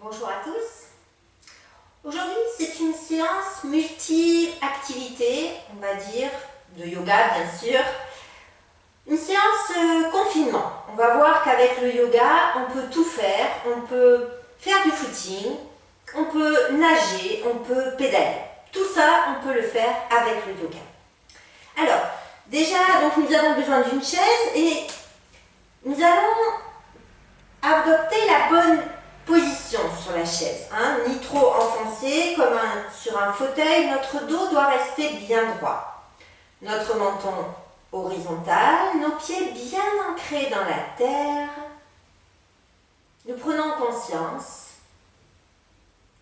Bonjour à tous. Aujourd'hui, c'est une séance multi-activité, on va dire, de yoga bien sûr. Une séance confinement. On va voir qu'avec le yoga, on peut tout faire. On peut faire du footing, on peut nager, on peut pédaler. Tout ça, on peut le faire avec le yoga. Alors, déjà, donc nous avons besoin d'une chaise et nous allons adopter la bonne position sur la chaise, ni trop enfoncé comme sur un fauteuil. Notre dos doit rester bien droit, notre menton horizontal, nos pieds bien ancrés dans la terre. Nous prenons conscience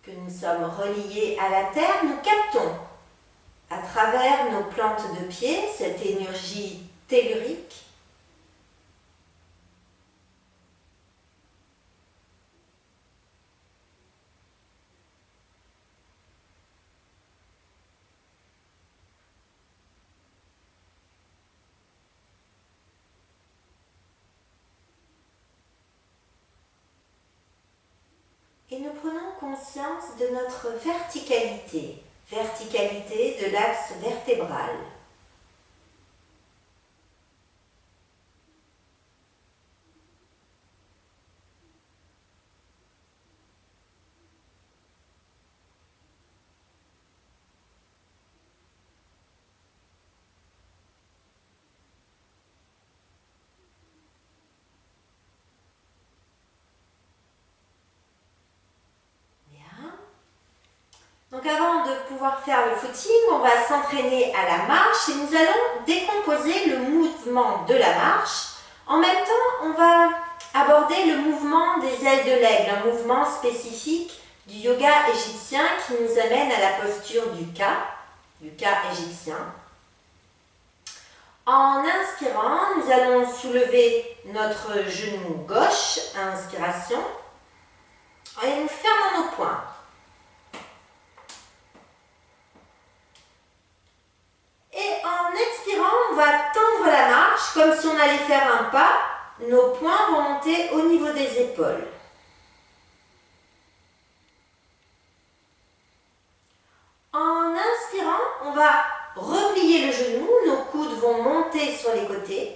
que nous sommes reliés à la terre. Nous captons à travers nos plantes de pied cette énergie tellurique. Et nous prenons conscience de notre verticalité, verticalité de l'axe vertébral. Donc avant de pouvoir faire le footing, on va s'entraîner à la marche et nous allons décomposer le mouvement de la marche. En même temps, on va aborder le mouvement des ailes de l'aigle, un mouvement spécifique du yoga égyptien qui nous amène à la posture du K égyptien. En inspirant, nous allons soulever notre genou gauche, inspiration, et nous fermons nos poings. Et en expirant, on va tendre la marche comme si on allait faire un pas. Nos poings vont monter au niveau des épaules. En inspirant, on va replier le genou. Nos coudes vont monter sur les côtés.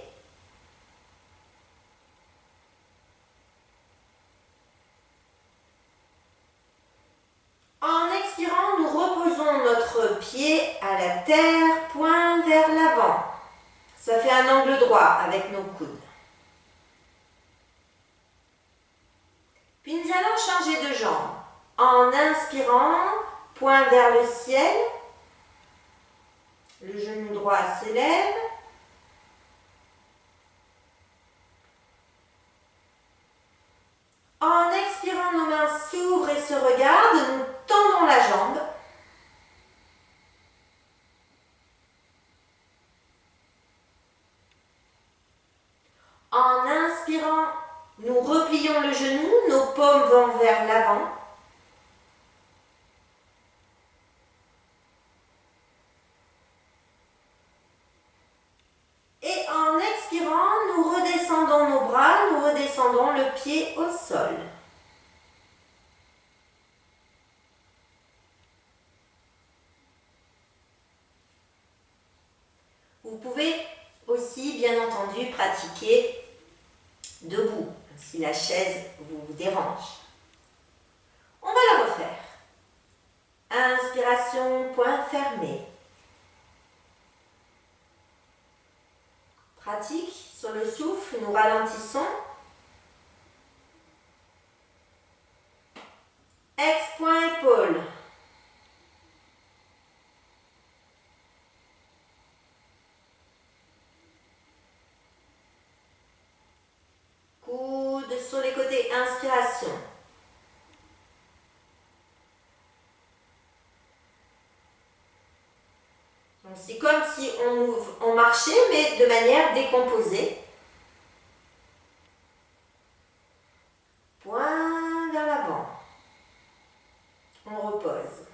En expirant, nous reposons notre pied à la terre, poing vers l'avant. Ça fait un angle droit avec nos coudes. Puis nous allons changer de jambe. En inspirant, poing vers le ciel. Le genou droit s'élève. En expirant, nos mains s'ouvrent et se regardent. Nous tendons la jambe. En inspirant, nous replions le genou, nos paumes vont vers l'avant. Et en expirant, nous redescendons nos bras, nous redescendons le pied au sol. Vous pouvez aussi, bien entendu, pratiquer debout, si la chaise vous dérange. On va la refaire. Inspiration, poing fermé. Pratique sur le souffle, nous ralentissons. Ex, poing, épaule. Coude sur les côtés, inspiration. C'est comme si on marchait, mais de manière décomposée. Poing vers l'avant. On repose.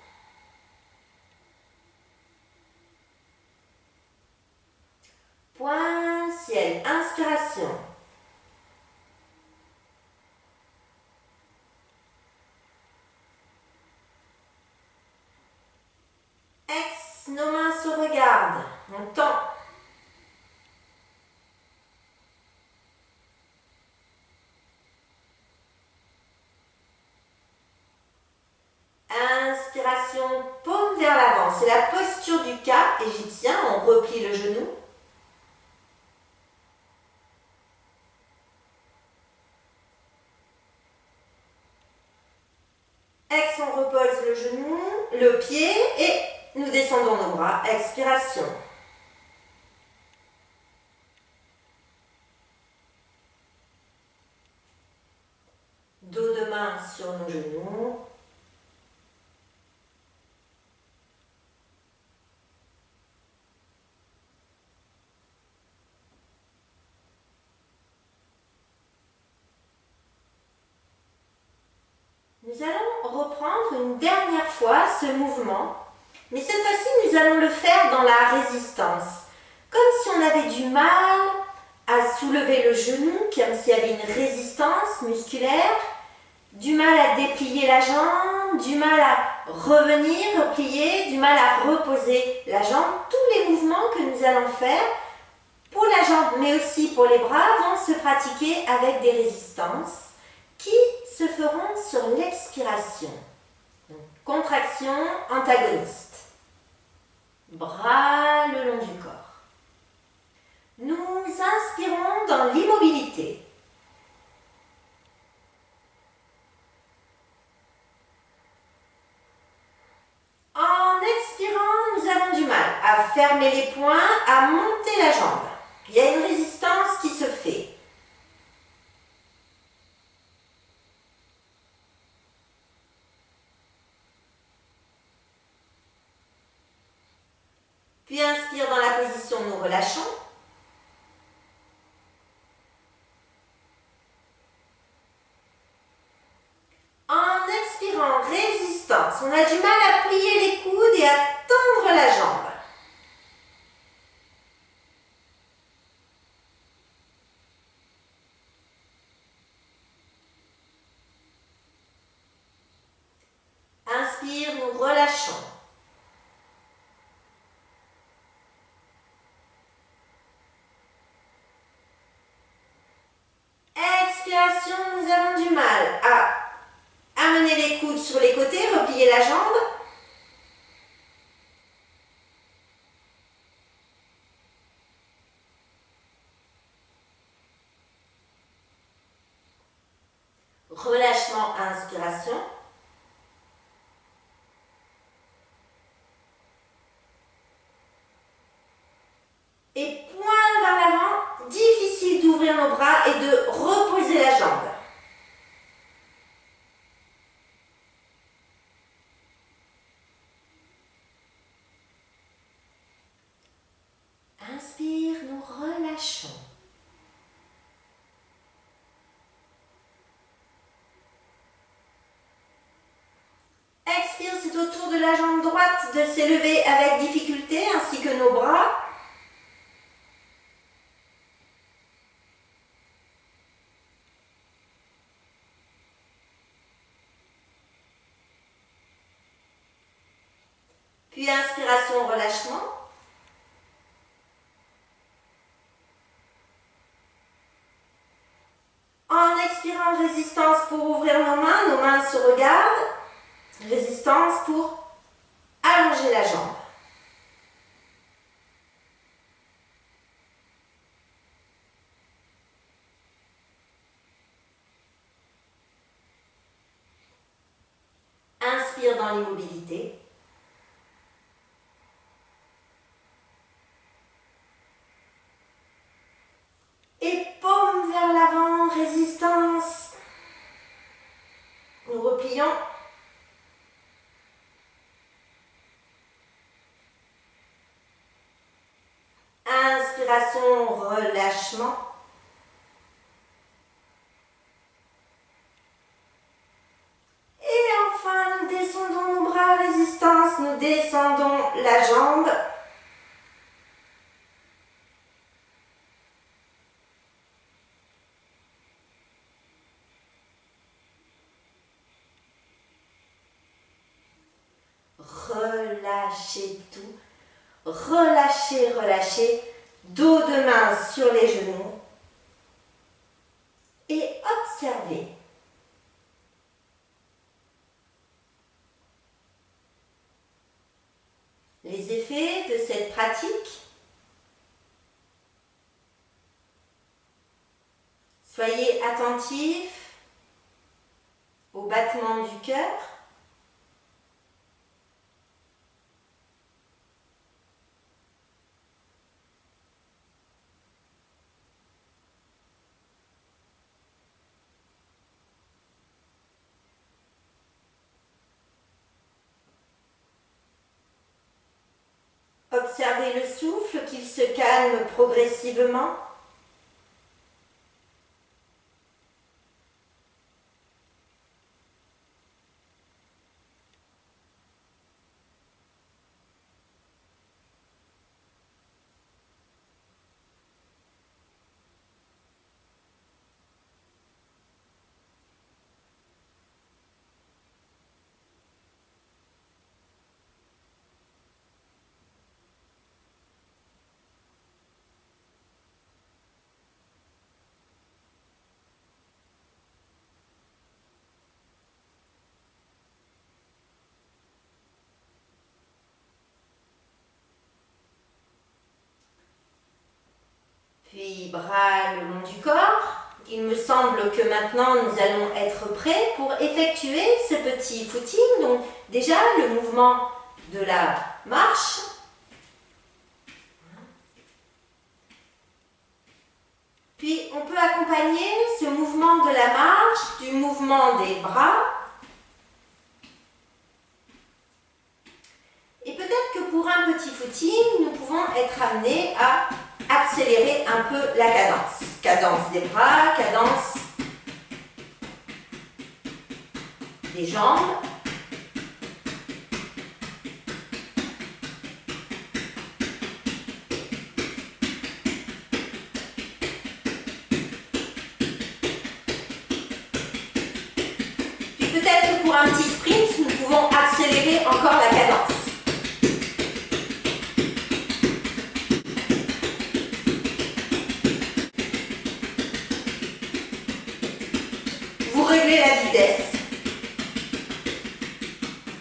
Poing, ciel, inspiration. Inspiration, paume vers l'avant. C'est la posture du Ka égyptien. On replie le genou. Ex, on repose le genou, le pied et nous descendons nos bras. Expiration. Dos de main sur nos genoux. Nous allons reprendre une dernière fois ce mouvement, mais cette fois-ci nous allons le faire dans la résistance. Comme si on avait du mal à soulever le genou, comme s'il y avait une résistance musculaire, du mal à déplier la jambe, du mal à revenir, replier, du mal à reposer la jambe. Tous les mouvements que nous allons faire pour la jambe, mais aussi pour les bras, vont se pratiquer avec des résistances qui se feront sur l'expiration. Contraction antagoniste. Bras le long du corps. Nous inspirons dans l'immobilité. En expirant, nous avons du mal à fermer les poings, à monter la jambe. Il y a une résistance qui se fait. Puis inspire dans la position, nous relâchons. En expirant, résistance. On a du mal à plier les coudes et à tendre la jambe. Inspire, nous relâchons. Expiration, nous avons du mal à amener les coudes sur les côtés, replier la jambe. Relâchement, inspiration. Et poing vers l'avant, difficile d'ouvrir nos bras et de reposer la jambe. Inspire, nous relâchons. Expire, c'est au tour de la jambe droite de s'élever avec difficulté, ainsi que nos bras. Puis inspiration, relâchement. En expirant, résistance pour ouvrir nos mains se regardent. Résistance pour allonger la jambe. Inspire dans l'immobilité. Et paume vers l'avant, résistance. Nous replions. Inspiration, relâchement. Et enfin, nous descendons nos bras, résistance, nous descendons la jambe. Relâchez tout. Relâchez, relâchez. Dos de main sur les genoux. Et observez. Soyez attentifs au battement du cœur. Observez le souffle, qu'il se calme progressivement. Puis bras le long du corps. Il me semble que maintenant nous allons être prêts pour effectuer ce petit footing. Donc déjà le mouvement de la marche. Puis on peut accompagner ce mouvement de la marche du mouvement des bras. Et peut-être que pour un petit footing, nous pouvons être amenés à accélérer un peu la cadence. Cadence des bras, cadence des jambes. Puis peut-être que pour un petit sprint, nous pouvons accélérer encore la cadence. Réglez la vitesse.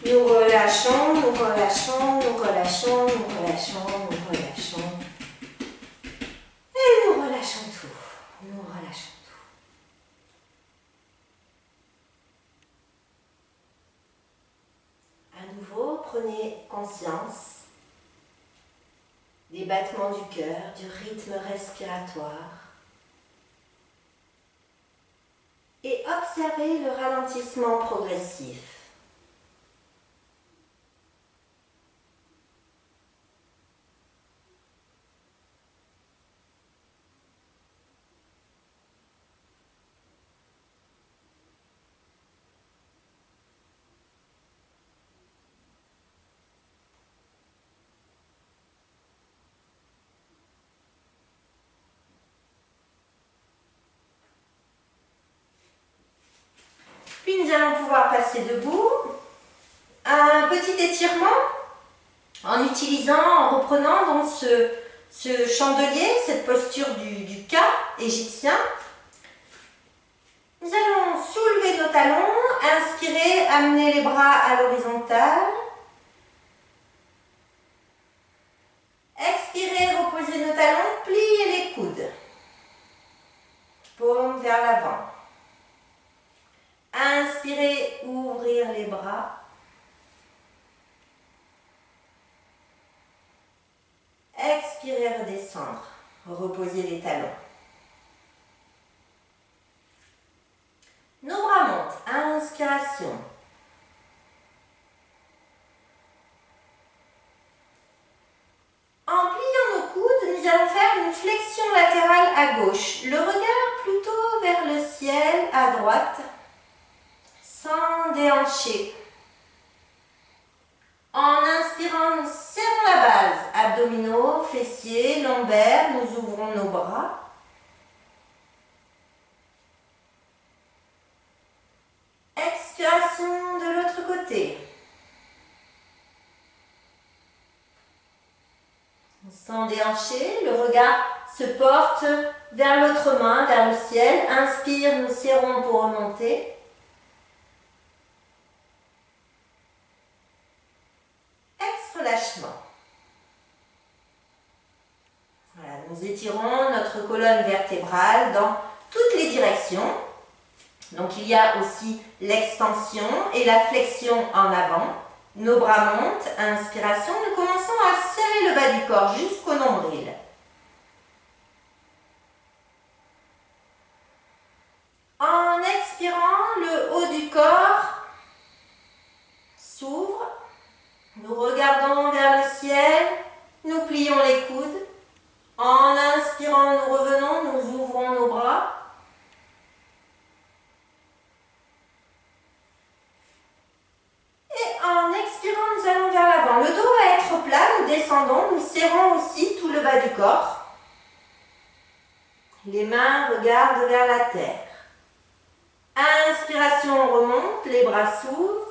Nous relâchons, nous relâchons, nous relâchons, nous relâchons, nous relâchons. Et nous relâchons tout. Nous relâchons tout. À nouveau, prenez conscience des battements du cœur, du rythme respiratoire. Et observez le ralentissement progressif. Puis nous allons pouvoir passer debout. Un petit étirement en utilisant, en reprenant donc ce chandelier, cette posture du K égyptien. Nous allons soulever nos talons, inspirer, amener les bras à l'horizontale. Expirez, reposez nos talons, pliez les coudes. Paume vers l'avant. Inspirez, ouvrir les bras. Expirez, redescendre. Reposez les talons. Nos bras montent. Inspiration. En pliant nos coudes, nous allons faire une flexion latérale à gauche. Le regard plutôt vers le ciel à droite. Sans déhancher. En inspirant, nous serrons la base. Abdominaux, fessiers, lombaires. Nous ouvrons nos bras. Expiration de l'autre côté. Sans déhancher, le regard se porte vers l'autre main, vers le ciel. Inspire, nous serrons pour remonter. Relâchement. Voilà, nous étirons notre colonne vertébrale dans toutes les directions. Donc il y a aussi l'extension et la flexion en avant. Nos bras montent, inspiration, nous commençons à serrer le bas du corps jusqu'au nombril. En expirant, le haut du corps s'ouvre. Nous regardons vers le ciel, nous plions les coudes. En inspirant, nous revenons, nous ouvrons nos bras. Et en expirant, nous allons vers l'avant. Le dos va être plat, nous descendons, nous serrons aussi tout le bas du corps. Les mains regardent vers la terre. Inspiration, on remonte, les bras s'ouvrent.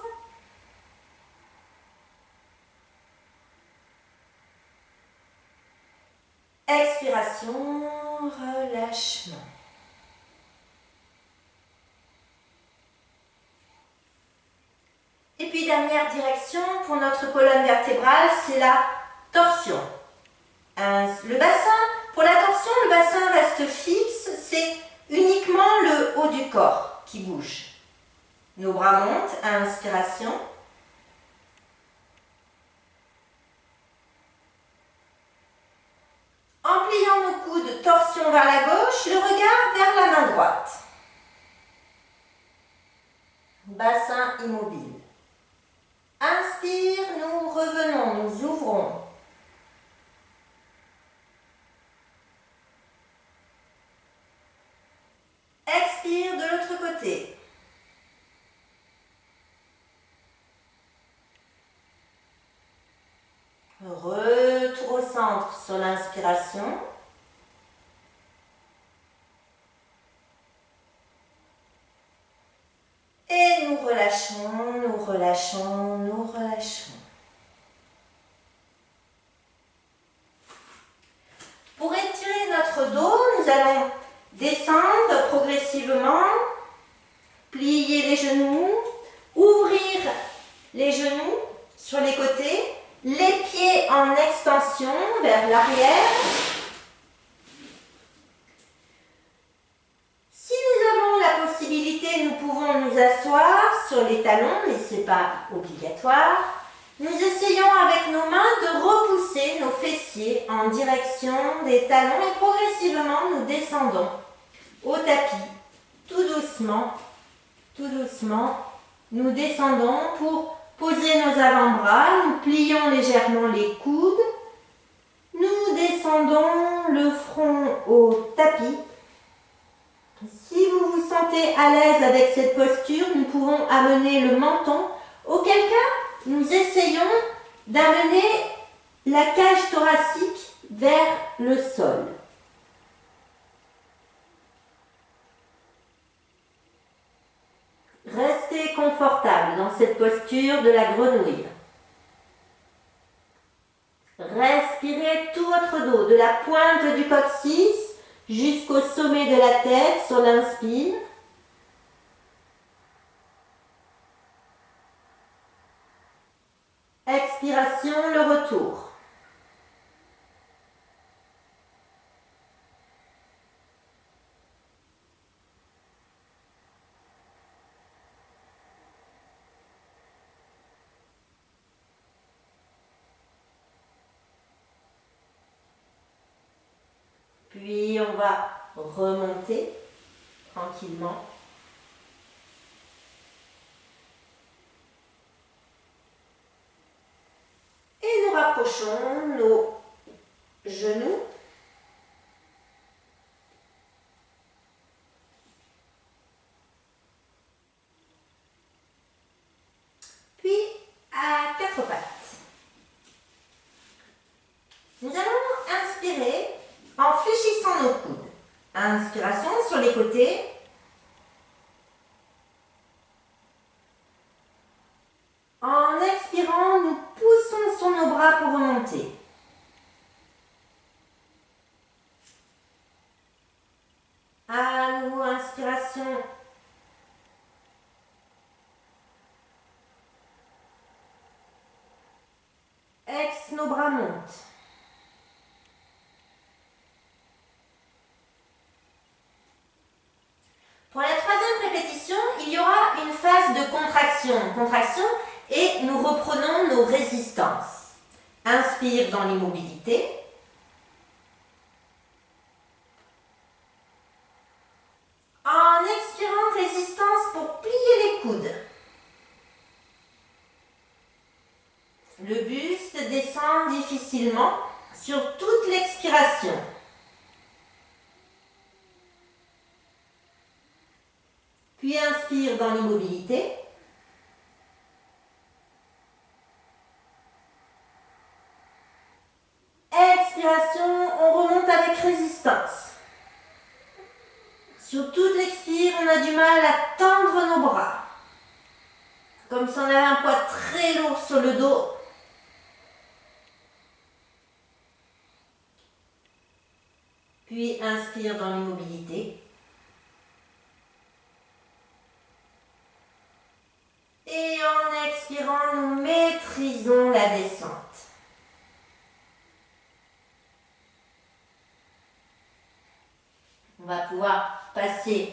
Expiration, relâchement. Et puis dernière direction pour notre colonne vertébrale, c'est la torsion. Le bassin, pour la torsion, le bassin reste fixe, c'est uniquement le haut du corps qui bouge. Nos bras montent, inspiration. En pliant nos coudes, torsion vers la gauche, le regard vers la main droite. Bassin immobile. Inspire, nous revenons, nous ouvrons. Expire de l'autre côté. Retour au centre sur l'inspiration. Et nous relâchons, nous relâchons, nous relâchons. Pour étirer notre dos, nous allons descendre progressivement, plier les genoux, ouvrir les genoux sur les côtés, les pieds en extension vers l'arrière. Si nous avons la possibilité, nous pouvons nous asseoir sur les talons, mais ce n'est pas obligatoire. Nous essayons avec nos mains de repousser nos fessiers en direction des talons et progressivement nous descendons au tapis, tout doucement, nous descendons pour poser nos avant-bras, nous plions légèrement les coudes, nous descendons le front au tapis. Si vous vous sentez à l'aise avec cette posture, nous pouvons amener le menton, auquel cas nous essayons d'amener la cage thoracique vers le sol. Restez confortable dans cette posture de la grenouille. Respirez tout votre dos, de la pointe du coccyx jusqu'au sommet de la tête sur l'inspire. Expiration, le retour. Puis on va remonter tranquillement. Et nous rapprochons nos genoux. Puis à quatre pattes. Nous allons inspirer en fléchissant nos coudes. Inspiration sur les côtés. En expirant, nous poussons sur nos bras pour remonter. À nouveau, inspiration. Ex, nos bras montent. contraction et nous reprenons nos résistances. Inspire dans l'immobilité. En expirant, résistance pour plier les coudes. Le buste descend difficilement sur toute l'expiration. Puis inspire dans l'immobilité. Expiration, on remonte avec résistance. Sur toute l'expire, on a du mal à tendre nos bras. Comme si on avait un poids très lourd sur le dos. Puis inspire dans l'immobilité. Et en expirant, nous maîtrisons la descente. On va pouvoir passer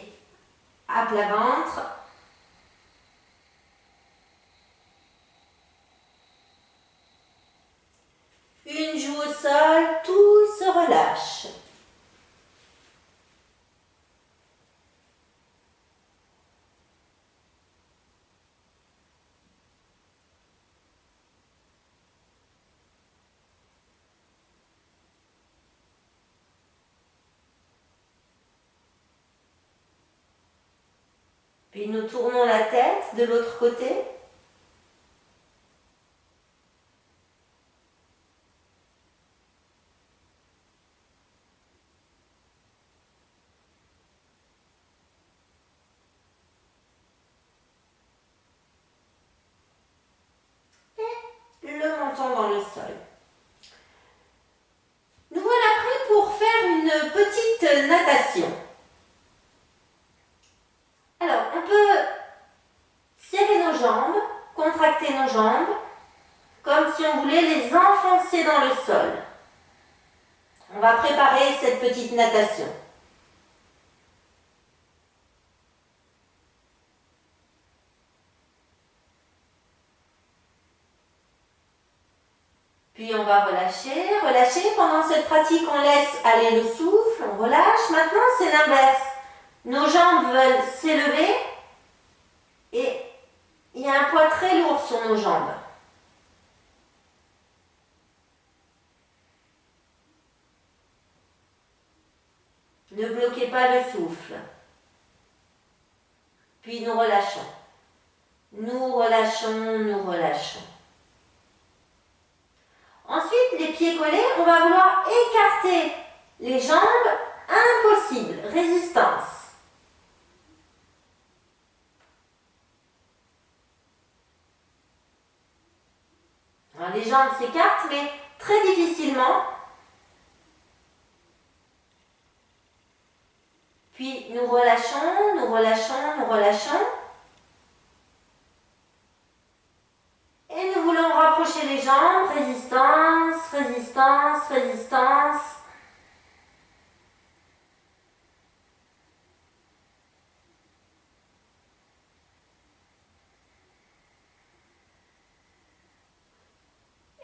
à plat ventre. Une joue au sol, tout se relâche. Puis nous tournons la tête de l'autre côté. Et le menton dans le sol. Nous voilà prêts pour faire une petite natation. Alors, on peut serrer nos jambes, contracter nos jambes, comme si on voulait les enfoncer dans le sol. On va préparer cette petite natation. Puis on va relâcher, relâcher. Pendant cette pratique, on laisse aller le souffle, on relâche. Maintenant, c'est l'inverse. Nos jambes veulent s'élever et il y a un poids très lourd sur nos jambes. Ne bloquez pas le souffle. Puis nous relâchons. Nous relâchons, nous relâchons. Ensuite, les pieds collés, on va vouloir écarter les jambes. Impossible. Résistance. Alors, les jambes s'écartent, mais très difficilement. Puis nous relâchons, nous relâchons, nous relâchons. Et nous voulons rapprocher les jambes. Résistance, résistance, résistance.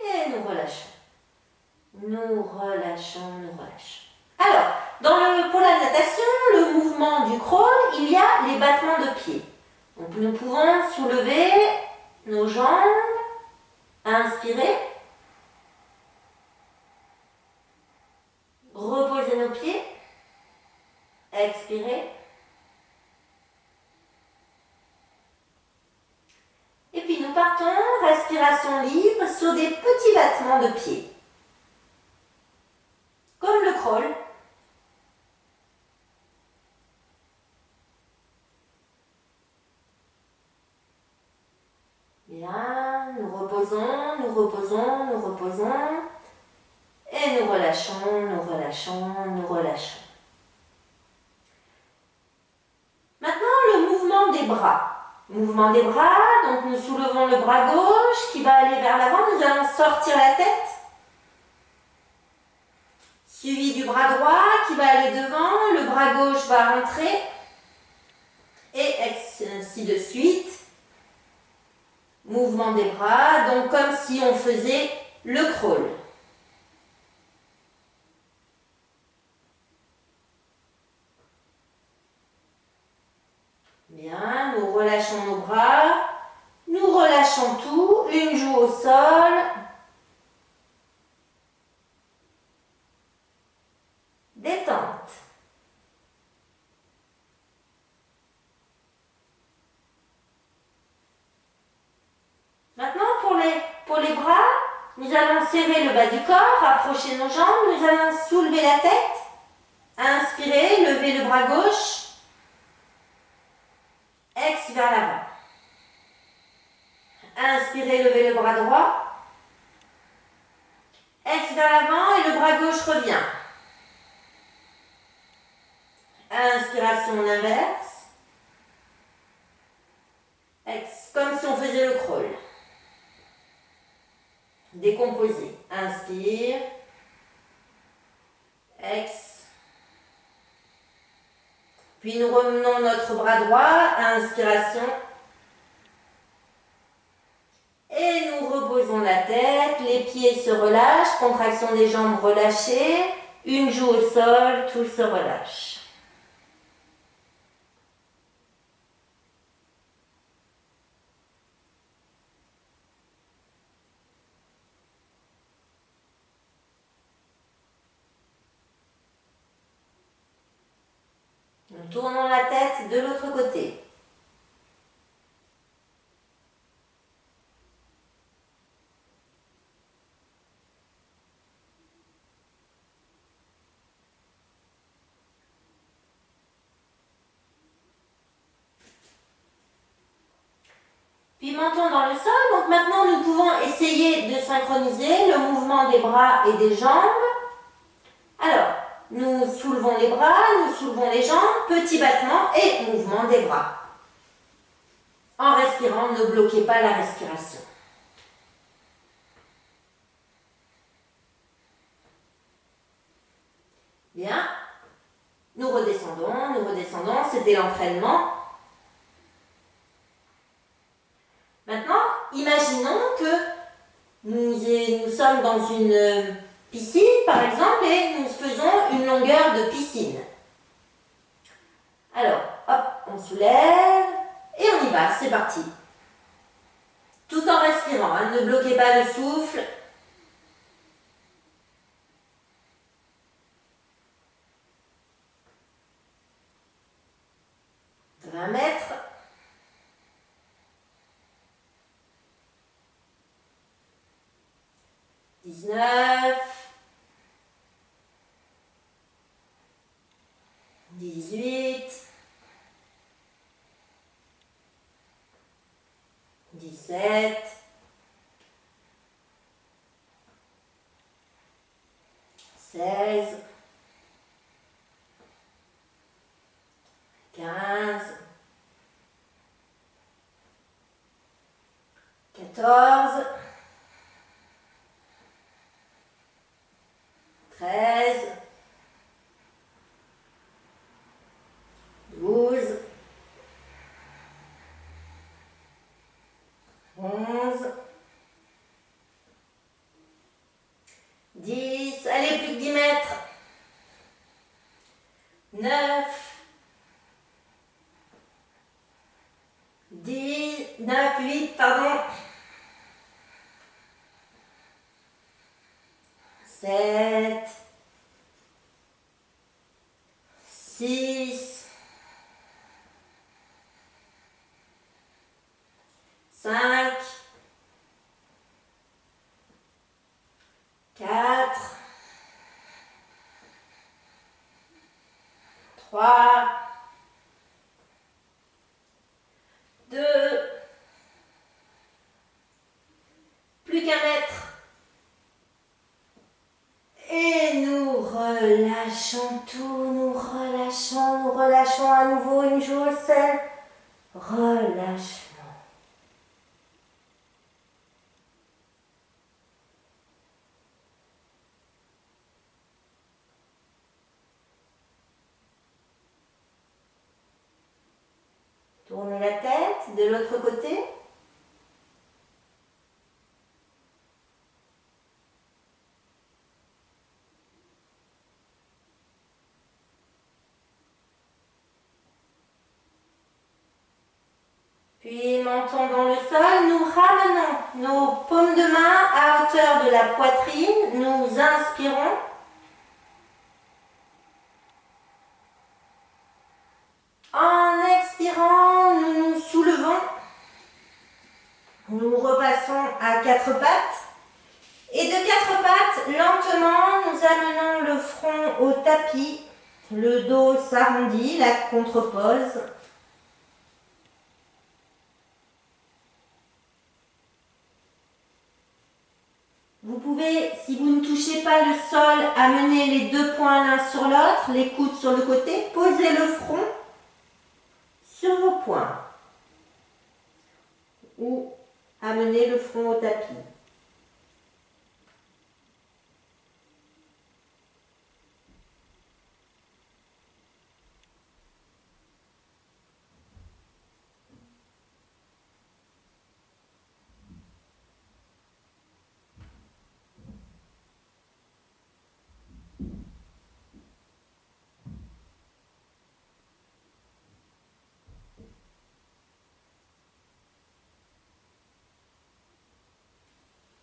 Et nous relâchons. Nous relâchons, nous relâchons. Alors, pour la natation, le mouvement du crawl, il y a les battements de pieds. Donc nous pouvons soulever nos jambes, inspirer, reposer nos pieds, expirer. Et puis nous partons, respiration libre, sur des petits battements de pieds. Comme le crawl. Bien, nous reposons, nous reposons, nous reposons. Et nous relâchons, nous relâchons, nous relâchons. Maintenant, le mouvement des bras. Mouvement des bras, donc nous soulevons le bras gauche qui va aller vers l'avant. Nous allons sortir la tête. Suivi du bras droit qui va aller devant. Le bras gauche va rentrer. Et ainsi de suite. Mouvement des bras, donc comme si on faisait le crawl. Bien, nous relâchons nos bras, nous relâchons tout, une joue au sol. Détente. Maintenant, pour les bras, nous allons serrer le bas du corps, rapprocher nos jambes, nous allons soulever la tête, inspirer, lever le bras gauche, ex vers l'avant. Inspirez, levez le bras droit, ex vers l'avant et le bras gauche revient. Inspiration inverse, ex, comme si on faisait le crawl. Décomposer. Inspire, ex. Puis nous remenons notre bras droit, inspiration. Et nous reposons la tête, les pieds se relâchent, contraction des jambes relâchées, une joue au sol, tout se relâche. Nous tournons la tête de l'autre côté. Puis montons dans le sol. Donc maintenant, nous pouvons essayer de synchroniser le mouvement des bras et des jambes. Alors, nous soulevons les bras, nous soulevons les jambes, petit battement et mouvement des bras. En respirant, ne bloquez pas la respiration. Bien. Nous redescendons, c'était l'entraînement. Maintenant, imaginons que nous sommes dans une piscine, par exemple, et nous faisons une longueur de piscine. Alors, hop, on soulève et on y va, c'est parti. Tout en respirant, hein, ne bloquez pas le souffle. 20 mètres. 19, 18, 17, 16, 15, 14, 13, 12, 11, 10, allez, plus que 10 mètres, 9, 10, 9, 8, pardon, 7, 6, 5, 4, 3, 2, plus qu'un mètre. Et nous relâchons tout, nous relâchons à nouveau une joue au sol. Relâchement. Tournez la tête de l'autre côté. hauteur de la poitrine, nous inspirons. En expirant, nous nous soulevons. Nous repassons à quatre pattes. Et de quatre pattes, lentement, nous amenons le front au tapis. Le dos s'arrondit, la contrepose. Vous pouvez, si vous ne touchez pas le sol, amener les deux poings l'un sur l'autre, les coudes sur le côté, posez le front sur vos poings. Ou amener le front au tapis.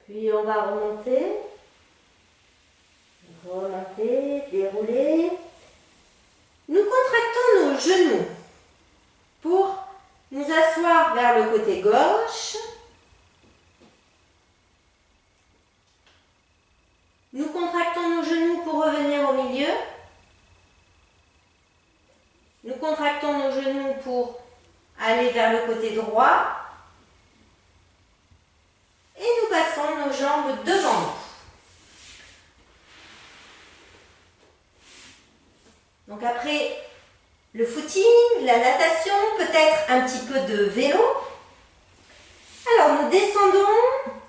Puis on va remonter, dérouler. Nous contractons nos genoux pour nous asseoir vers le côté gauche. Nous contractons nos genoux pour revenir au milieu. Nous contractons nos genoux pour aller vers le côté droit. Et nous passons nos jambes devant nous. Donc après le footing, la natation, peut-être un petit peu de vélo. Alors nous descendons,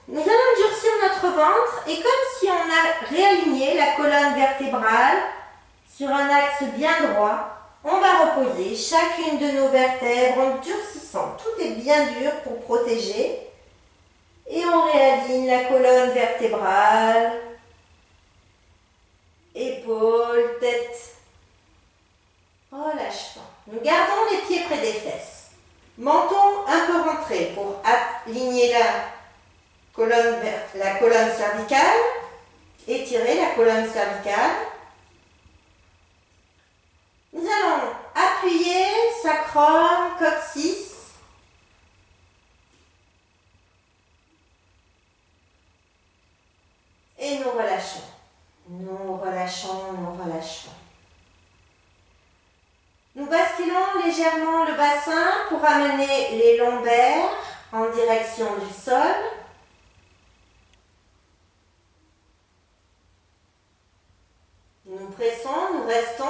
nous allons durcir notre ventre et comme si on a réaligné la colonne vertébrale sur un axe bien droit, on va reposer chacune de nos vertèbres en durcissant. Tout est bien dur pour protéger. Et on réaligne la colonne vertébrale, épaules, tête. Relâchement. Nous gardons les pieds près des fesses. Menton un peu rentré pour aligner la colonne cervicale. Étirer la colonne cervicale. Nous allons appuyer sacrum, coccyx. Et nous relâchons. Nous relâchons, nous relâchons. Nous basculons légèrement le bassin pour amener les lombaires en direction du sol. Nous pressons, nous restons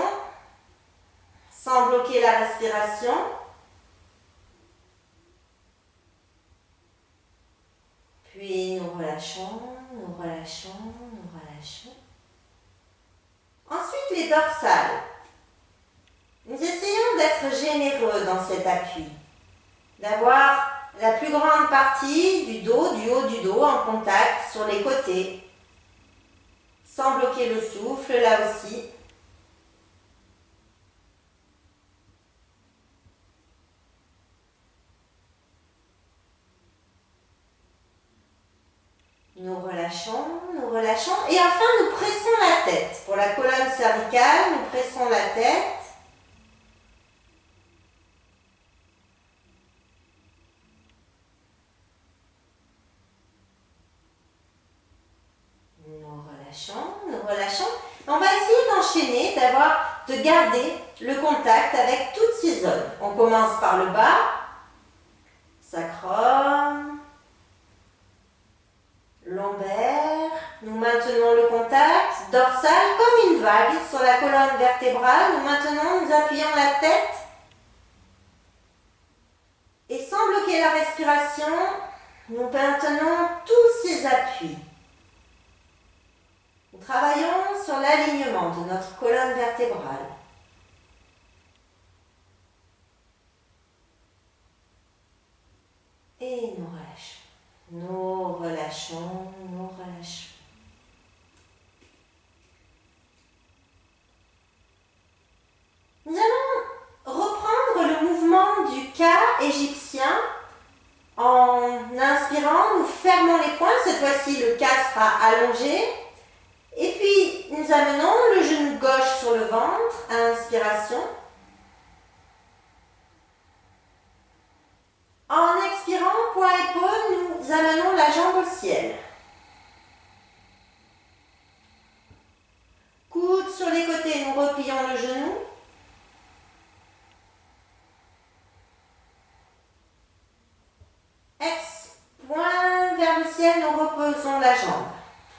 sans bloquer la respiration. Puis nous relâchons, nous relâchons, nous relâchons. Ensuite, les dorsales. Nous essayons d'être généreux dans cet appui, d'avoir la plus grande partie du dos, du haut du dos en contact sur les côtés, sans bloquer le souffle là aussi. Nous relâchons et enfin nous pressons la tête. Pour la colonne cervicale, nous pressons la tête. Nous relâchons. On va essayer d'enchaîner, de garder le contact avec toutes ces zones. On commence par le bas, sacrum, lombaire, nous maintenons le contact, dorsal comme une vague sur la colonne vertébrale, nous appuyons la tête et sans bloquer la respiration, nous maintenons tous ces appuis. Nous travaillons sur l'alignement de notre colonne vertébrale. Et nous relâchons. Nous relâchons, nous relâchons. Nous allons reprendre le mouvement du Ka égyptien. En inspirant, nous fermons les poings. Cette fois-ci, le cas sera allongé. Et puis, nous amenons le genou gauche sur le ventre, à inspiration. En expirant, poing épaule, nous amenons la jambe au ciel. Coude sur les côtés, nous replions le genou. Poing vers le ciel, nous reposons la jambe.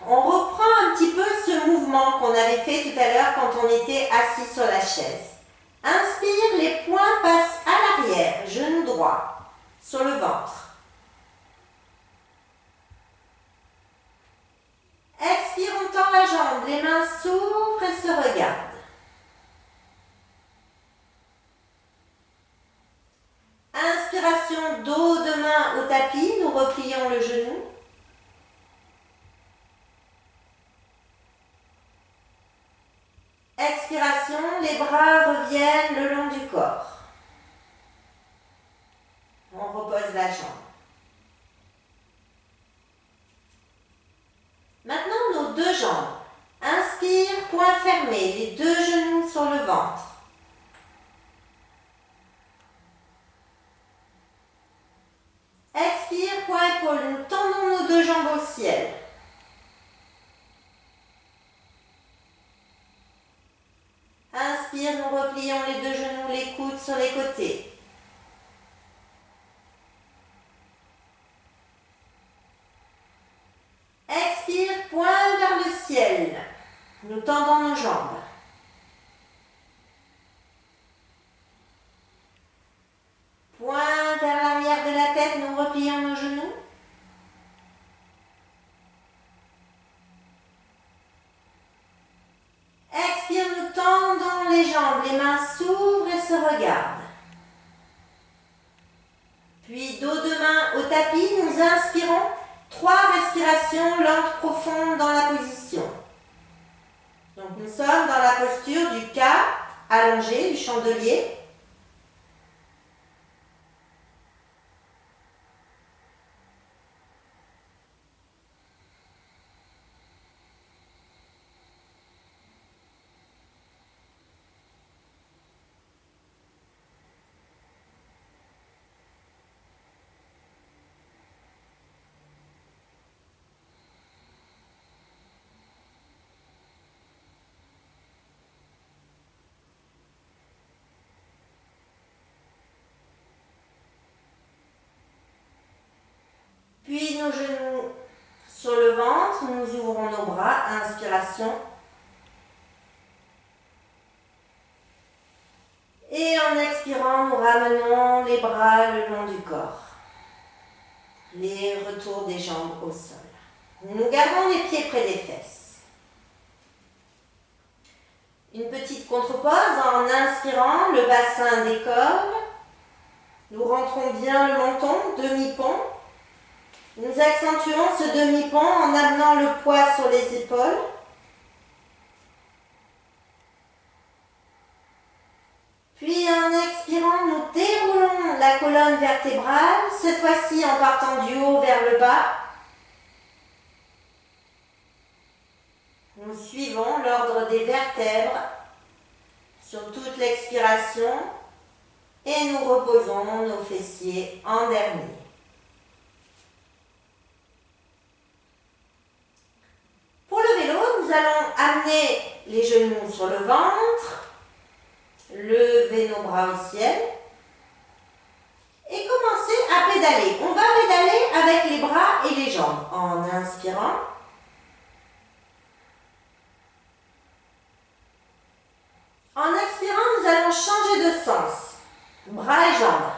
On reprend un petit peu ce mouvement qu'on avait fait tout à l'heure quand on était assis sur la chaise. Inspire, les poings passent à l'arrière, genou droit, sur le ventre. Expire, on tend la jambe, les mains s'ouvrent et se regardent. Inspiration, dos de main au tapis, nous replions le genou. Expiration, les bras reviennent le long du corps. On repose la jambe. Maintenant, nos deux jambes. Inspire, poing fermé, les deux genoux sur le ventre. Expire, poing épaule, nous tendons nos deux jambes au ciel. Inspire, nous replions les deux genoux, les coudes sur les côtés. Expire, poing vers le ciel. Nous tendons nos jambes. Poing vers l'arrière de la tête, nous replions nos genoux. Expire, nous tendons les jambes, les mains s'ouvrent et se regardent. Puis dos de main au tapis, nous inspirons 3 respirations lentes profondes dans la position. Donc nous sommes dans la posture du K allongé, du chandelier. Puis nos genoux sur le ventre, nous ouvrons nos bras, inspiration. Et en expirant, nous ramenons les bras le long du corps. Les retours des jambes au sol. Nous gardons les pieds près des fesses. Une petite contre-pause en inspirant, le bassin décolle. Nous rentrons bien le menton, demi-pont. Nous accentuons ce demi-pont en amenant le poids sur les épaules. Puis en expirant, nous déroulons la colonne vertébrale, cette fois-ci en partant du haut vers le bas. Nous suivons l'ordre des vertèbres sur toute l'expiration et nous reposons nos fessiers en dernier. Pour le vélo, nous allons amener les genoux sur le ventre, lever nos bras au ciel et commencer à pédaler. On va pédaler avec les bras et les jambes en inspirant. En expirant, nous allons changer de sens. Bras et jambes.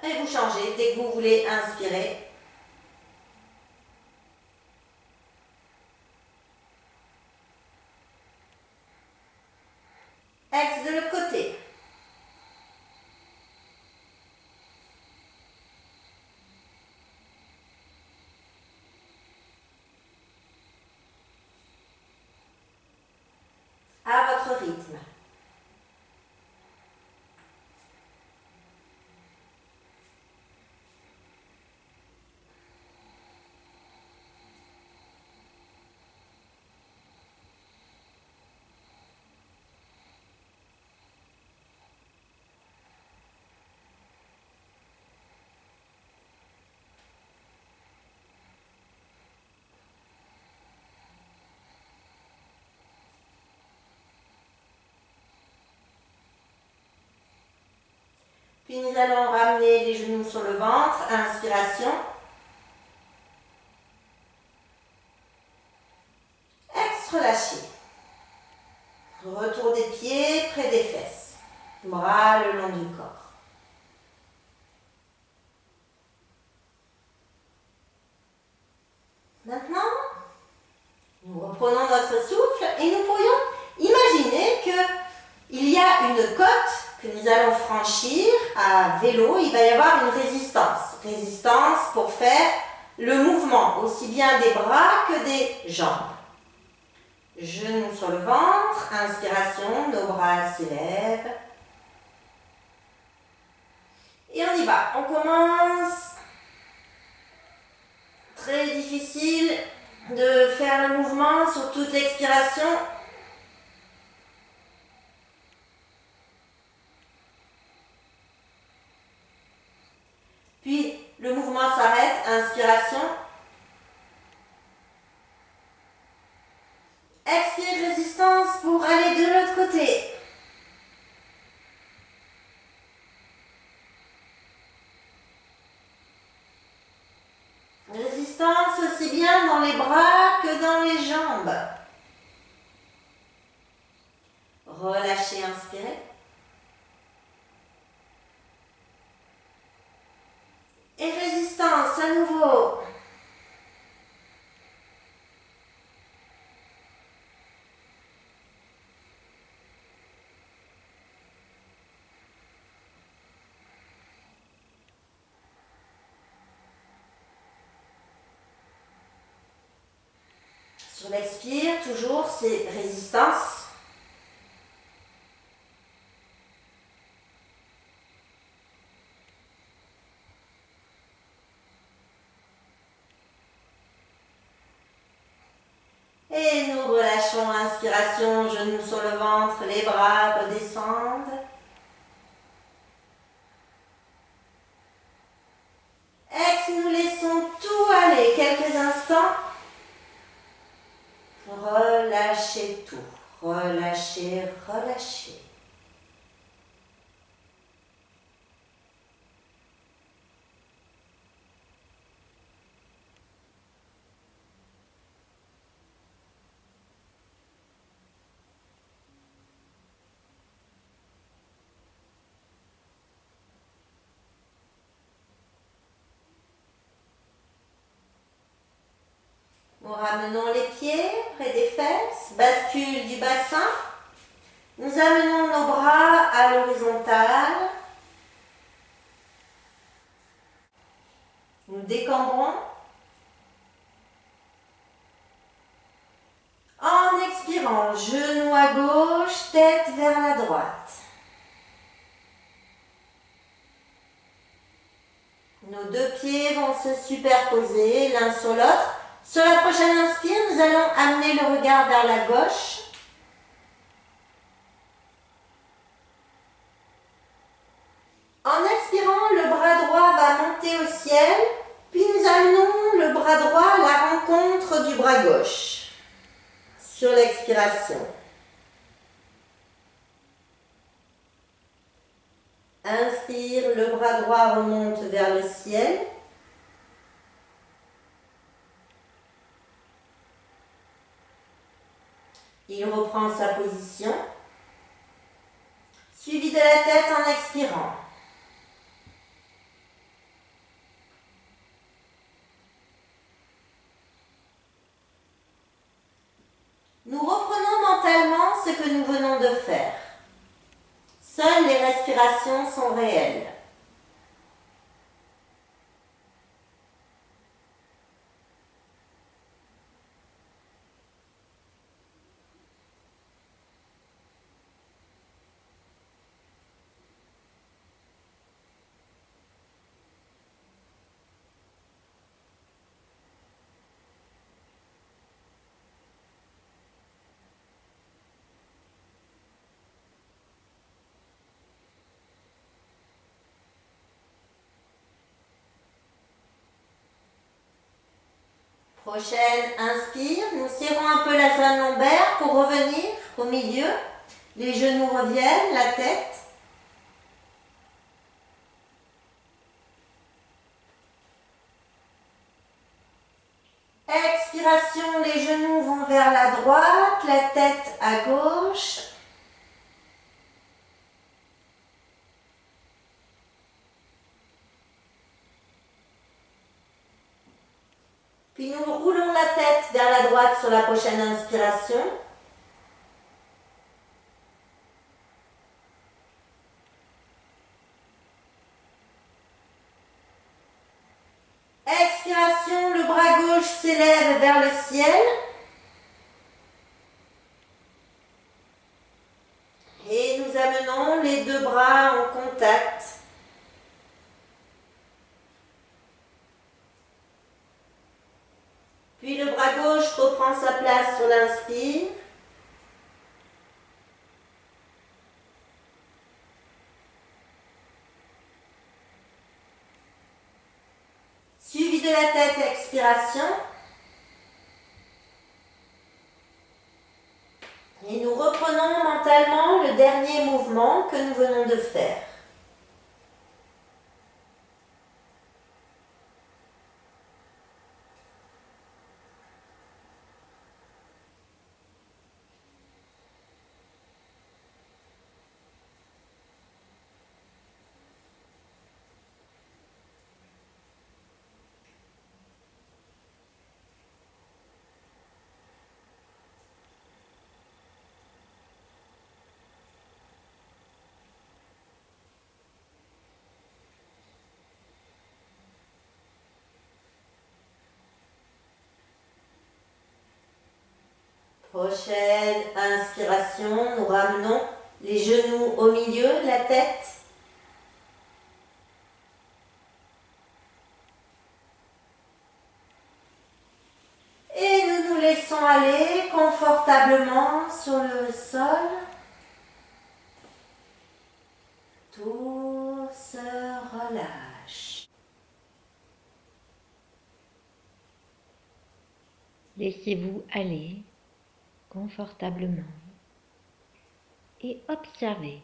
Et vous changez dès que vous voulez inspirer. Ex de l'autre côté. À votre rythme. Puis nous allons ramener les genoux sur le ventre. Inspiration. Relâchez. Retour des pieds près des fesses. Bras le long du corps. Maintenant, nous reprenons notre souffle et nous pourrions imaginer qu'il y a une côte que nous allons franchir à vélo. Il va y avoir une résistance. Résistance pour faire le mouvement, aussi bien des bras que des jambes. Genoux sur le ventre, inspiration, nos bras s'élèvent. Et on y va, on commence. Très difficile de faire le mouvement sur toute l'expiration. Puis le mouvement s'arrête, inspiration. Expire, résistance pour aller de l'autre côté. Résistance aussi bien dans les bras que dans les jambes. Relâchez, inspirez. Et résistance à nouveau. Sur l'expire, toujours, c'est résistance. Et nous relâchons, inspiration, genoux sur le ventre, les bras redescendent. Ex, nous laissons tout aller quelques instants. Relâchez tout. Relâchez, relâchez. Nous ramenons les pieds près des fesses, bascule du bassin. Nous amenons nos bras à l'horizontale. Nous décambrons. En expirant, genou à gauche, tête vers la droite. Nos deux pieds vont se superposer l'un sur l'autre. Sur la prochaine inspire, nous allons amener le regard vers la gauche. En expirant, le bras droit va monter au ciel, puis nous amenons le bras droit à la rencontre du bras gauche. Sur l'expiration. Inspire, le bras droit remonte vers le ciel. Il reprend sa position, suivi de la tête en expirant. Nous reprenons mentalement ce que nous venons de faire. Seules les respirations sont réelles. Prochaine, inspire, nous serrons un peu la zone lombaire pour revenir au milieu. Les genoux reviennent, la tête. Expiration, les genoux vont vers la droite, la tête à gauche. Puis nous roulons la tête vers la droite sur la prochaine inspiration. Expiration, le bras gauche s'élève vers le ciel. Et nous amenons les deux bras en contact. Puis le bras gauche reprend sa place sur l'inspire. Suivi de la tête, expiration. Et nous reprenons mentalement le dernier mouvement que nous venons de faire. Prochaine inspiration, nous ramenons les genoux au milieu de la tête. Et nous nous laissons aller confortablement sur le sol. Tout se relâche. Laissez-vous aller confortablement et observez.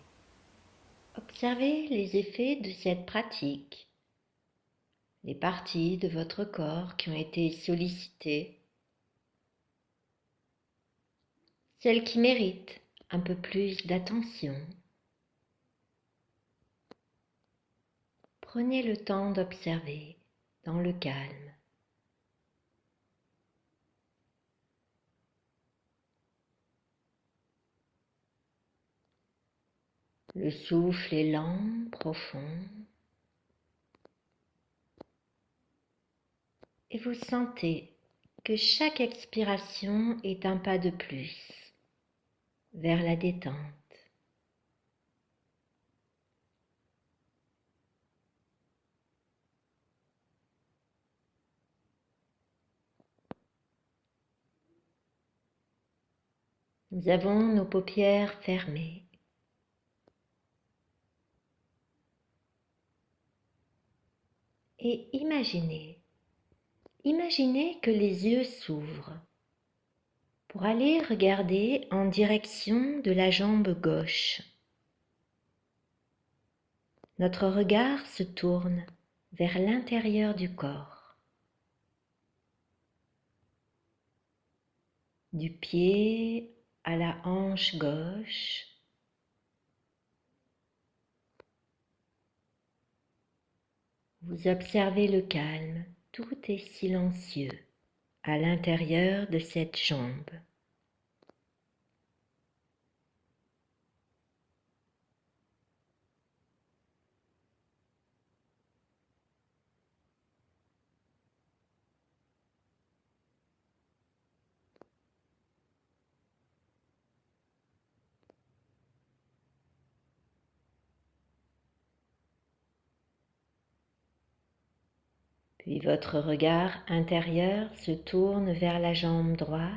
Observez les effets de cette pratique, les parties de votre corps qui ont été sollicitées, celles qui méritent un peu plus d'attention. Prenez le temps d'observer dans le calme. Le souffle est lent, profond, et vous sentez que chaque expiration est un pas de plus vers la détente. Nous avons nos paupières fermées. Et imaginez que les yeux s'ouvrent pour aller regarder en direction de la jambe gauche. Notre regard se tourne vers l'intérieur du corps, du pied à la hanche gauche. Vous observez le calme, tout est silencieux à l'intérieur de cette jambe. Puis votre regard intérieur se tourne vers la jambe droite.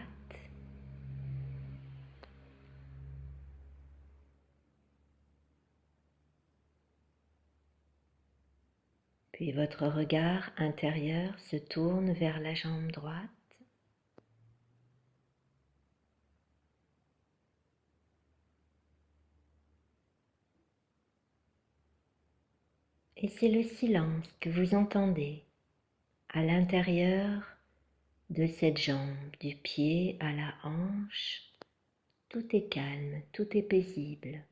Puis votre regard intérieur se tourne vers la jambe droite. Et c'est le silence que vous entendez à l'intérieur de cette jambe, du pied à la hanche. Tout est calme, tout est paisible.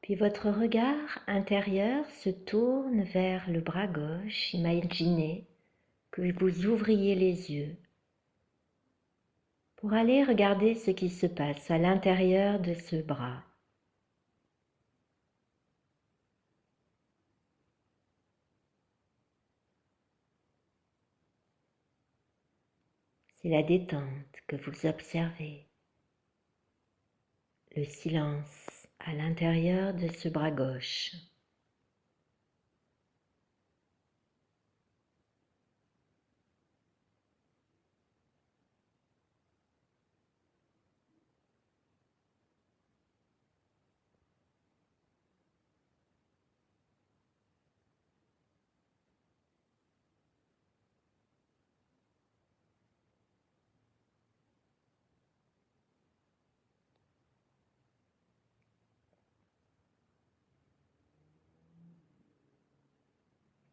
Puis votre regard intérieur se tourne vers le bras gauche. Imaginez que vous ouvriez les yeux pour aller regarder ce qui se passe à l'intérieur de ce bras. C'est la détente que vous observez, le silence à l'intérieur de ce bras gauche.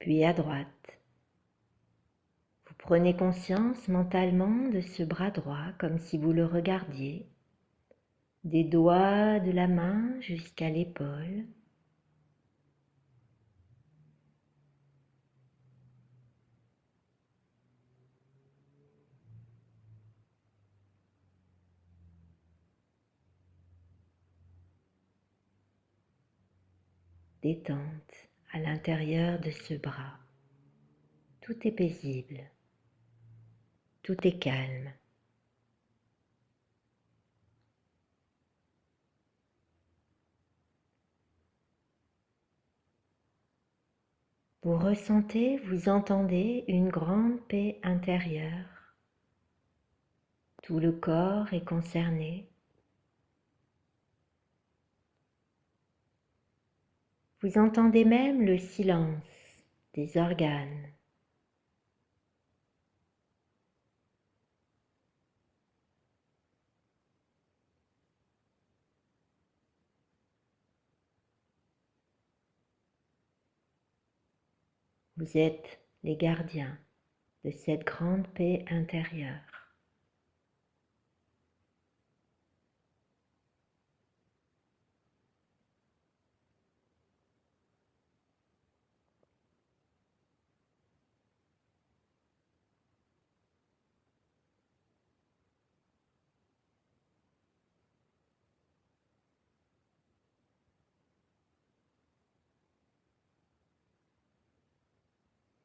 Puis à droite. Vous prenez conscience mentalement de ce bras droit comme si vous le regardiez, des doigts de la main jusqu'à l'épaule. Détente à l'intérieur de ce bras. Tout est paisible, tout est calme. Vous ressentez, vous entendez une grande paix intérieure. Tout le corps est concerné. Vous entendez même le silence des organes. Vous êtes les gardiens de cette grande paix intérieure.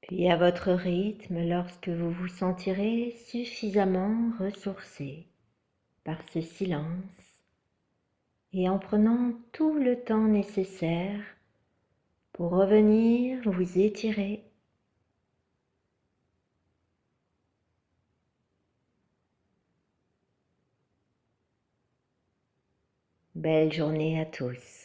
Puis à votre rythme, lorsque vous vous sentirez suffisamment ressourcé par ce silence et en prenant tout le temps nécessaire pour revenir vous étirer. Belle journée à tous.